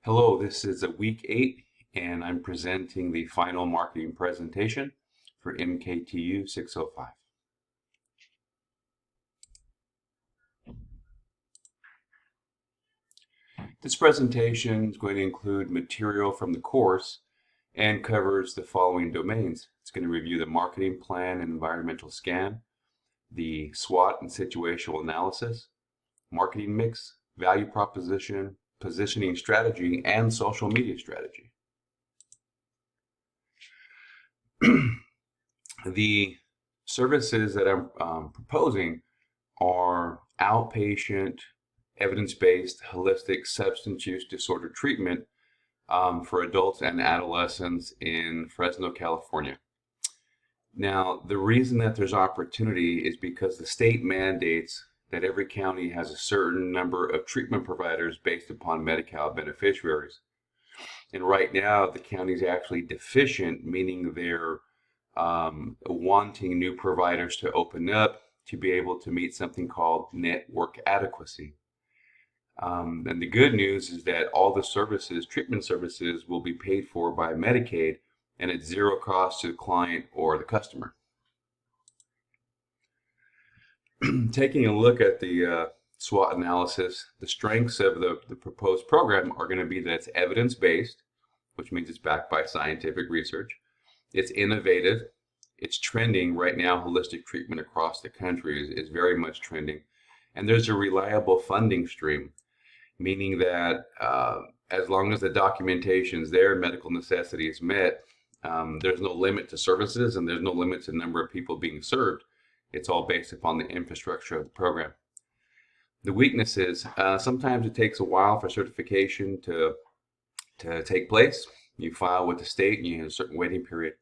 Hello, this is a week 8, and I'm presenting the final marketing presentation for MKTU 605. This presentation is going to include material from the course and covers the following domains. It's going to review the marketing plan and environmental scan, the SWOT and situational analysis, marketing mix, value proposition, positioning strategy, and social media strategy. The services that I'm proposing are outpatient, evidence-based, holistic substance use disorder treatment for adults and adolescents in Fresno, California. Now, the reason that there's opportunity is because the state mandates that every county has a certain number of treatment providers based upon Medi-Cal beneficiaries. And right now, the county is actually deficient, meaning they're wanting new providers to open up to be able to meet something called network adequacy. And the good news is that all the services, treatment services, will be paid for by Medicaid and at zero cost to the client or the customer. Taking a look at the SWOT analysis, the strengths of the proposed program are going to be that it's evidence-based, which means it's backed by scientific research. It's innovative. It's trending right now. Holistic treatment across the country is very much trending. And there's a reliable funding stream, meaning that as long as the documentation is there, medical necessity is met, there's no limit to services and there's no limit to the number of people being served. It's all based upon the infrastructure of the program. The weaknesses, sometimes it takes a while for certification to take place. You file with the state and you have a certain waiting period.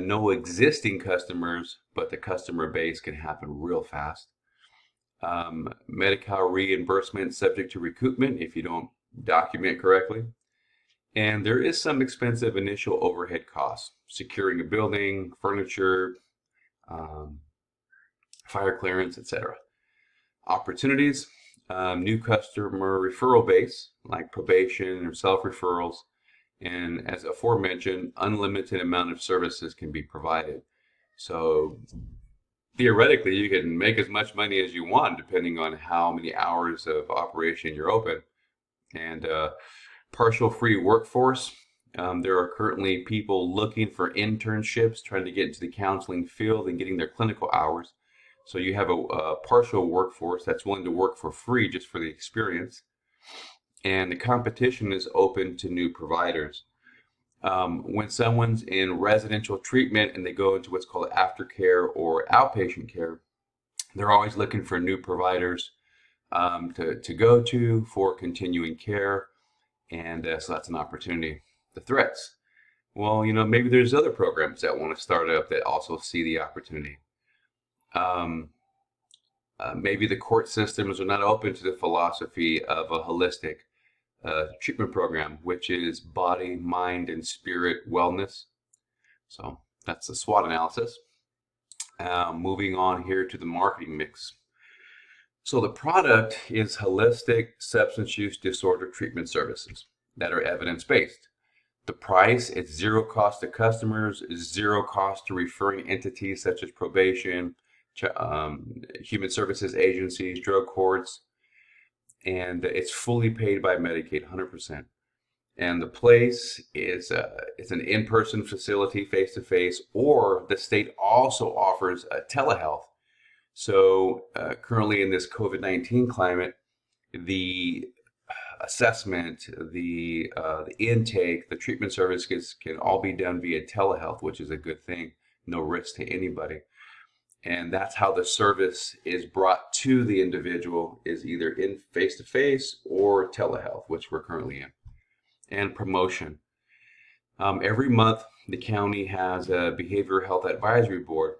No existing customers, but the customer base can happen real fast. Medi-Cal reimbursement subject to recoupment if you don't document correctly. And there is some expensive initial overhead costs, securing a building, furniture, fire clearance, etc. Opportunities, new customer referral base like probation or self-referrals. And as aforementioned, unlimited amount of services can be provided. So theoretically, you can make as much money as you want depending on how many hours of operation you're open. And partial free workforce. There are currently people looking for internships, trying to get into the counseling field and getting their clinical hours. So you have a partial workforce that's willing to work for free just for the experience. And the competition is open to new providers. When someone's in residential treatment and they go into what's called aftercare or outpatient care, they're always looking for new providers to go to for continuing care. And so that's an opportunity. The threats. Well, maybe there's other programs that want to start up that also see the opportunity. Maybe the court systems are not open to the philosophy of a holistic treatment program, which is body, mind, and spirit wellness. So that's the SWOT analysis. Moving on here to the marketing mix. So the product is holistic substance use disorder treatment services that are evidence-based. The price is zero cost to customers, zero cost to referring entities such as probation, human services agencies, drug courts, and it's fully paid by Medicaid, 100%. And the place is it's an in-person facility, face-to-face, or the state also offers a telehealth. So currently in this COVID-19 climate, the assessment, the intake, the treatment services can all be done via telehealth, which is a good thing, no risk to anybody. And that's how the service is brought to the individual, is either in face-to-face or telehealth, which we're currently in. And promotion. Every month, the county has a behavioral health advisory board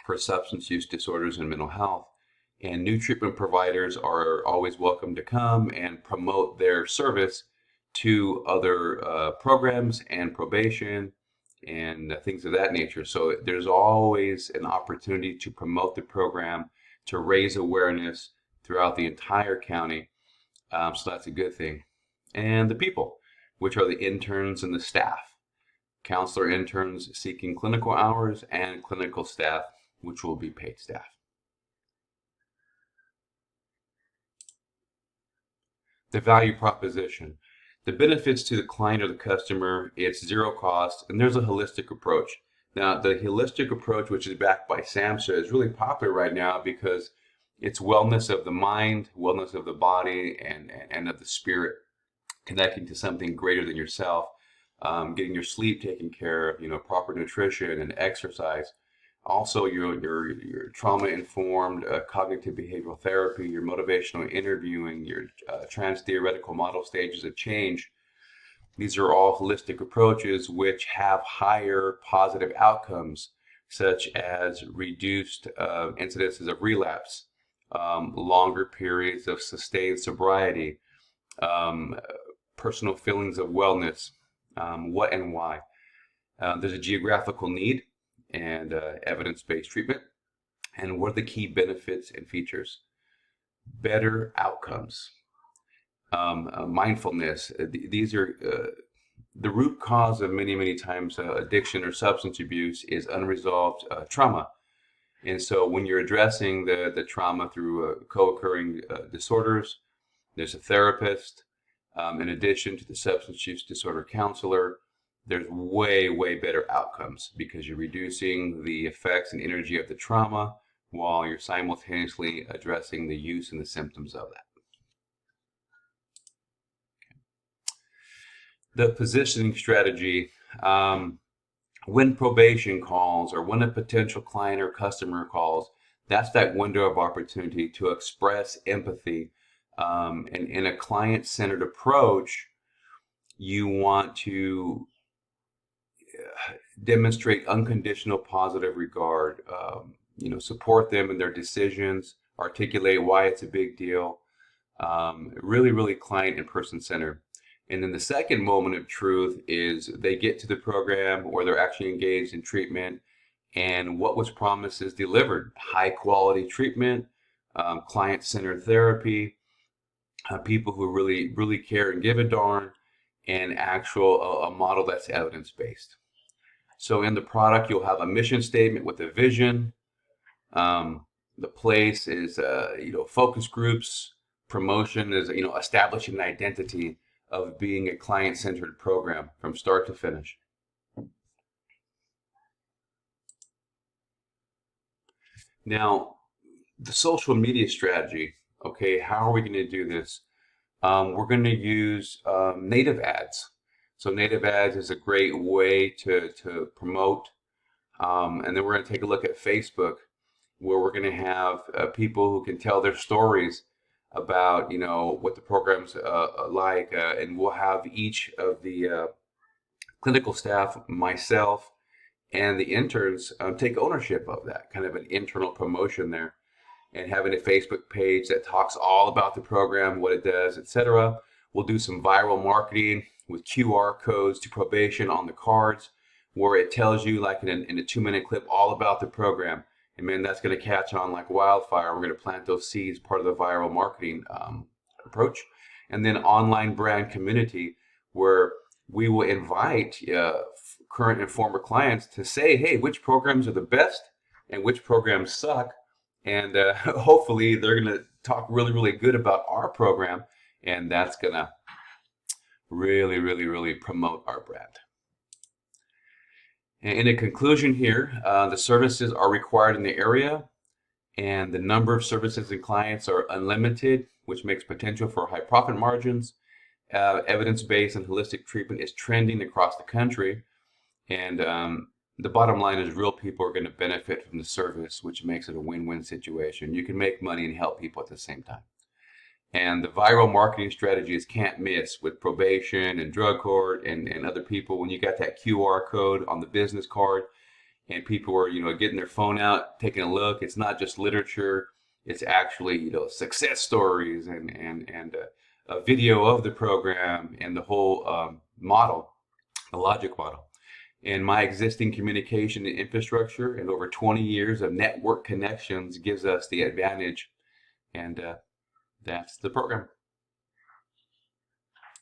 for substance use disorders and mental health. And new treatment providers are always welcome to come and promote their service to other programs and probation and things of that nature. So there's always an opportunity to promote the program, to raise awareness throughout the entire county. So that's a good thing. and the people, which are the interns and the staff. Counselor interns seeking clinical hours, and clinical staff, which will be paid staff. The value proposition. The benefits to the client or the customer, it's zero cost, and there's a holistic approach. Now, the holistic approach, which is backed by SAMHSA, is really popular right now because it's wellness of the mind, wellness of the body, and of the spirit, connecting to something greater than yourself, getting your sleep taken care of, proper nutrition and exercise. Also, your trauma-informed cognitive behavioral therapy, your motivational interviewing, your trans-theoretical model stages of change. These are all holistic approaches which have higher positive outcomes, such as reduced incidences of relapse, longer periods of sustained sobriety, personal feelings of wellness, what and why. There's a geographical need and evidence-based treatment. And what are the key benefits and features? Better outcomes, mindfulness. These are the root cause of many times addiction or substance abuse is unresolved trauma. And so when you're addressing the trauma through co-occurring disorders, there's a therapist. In addition to the substance use disorder counselor, there's way better outcomes because you're reducing the effects and energy of the trauma while you're simultaneously addressing the use and the symptoms of that. The positioning strategy, when probation calls or when a potential client or customer calls, that's that window of opportunity to express empathy. And in a client-centered approach, you want to demonstrate unconditional positive regard, support them in their decisions, articulate why it's a big deal, really client and person centered. And then the second moment of truth is they get to the program or they're actually engaged in treatment, and what was promised is delivered. High quality treatment, client-centered therapy, people who really care and give a darn, and a model that's evidence-based. So in the product, you'll have a mission statement with a vision. The place is, focus groups. Promotion is, establishing an identity of being a client-centered program from start to finish. Now, the social media strategy, okay, how are we going to do this? We're going to use native ads. So native ads is a great way to promote. And then we're going to take a look at Facebook, where we're going to have people who can tell their stories about, what the program's like. And we'll have each of the clinical staff, myself, and the interns take ownership of that, kind of an internal promotion there. And having a Facebook page that talks all about the program, what it does, etc. We'll do some viral marketing with QR codes to probation on the cards, where it tells you, like in a 2-minute clip, all about the program. And man, that's going to catch on like wildfire. We're going to plant those seeds, part of the viral marketing approach. And then online brand community, where we will invite current and former clients to say, hey, which programs are the best and which programs suck. And hopefully they're going to talk really good about our program, and that's going to really promote our brand. And in conclusion here, the services are required in the area, and the number of services and clients are unlimited, which makes potential for high profit margins. Evidence-based and holistic treatment is trending across the country, and the bottom line is real people are going to benefit from the service, which makes it a win-win situation. You can make money and help people at the same time. And the viral marketing strategies can't miss with probation and drug court and other people. When you got that QR code on the business card and people are, getting their phone out, taking a look, it's not just literature. It's actually, success stories and a video of the program and the whole model, the logic model. And my existing communication and infrastructure and over 20 years of network connections gives us the advantage. And that's the program.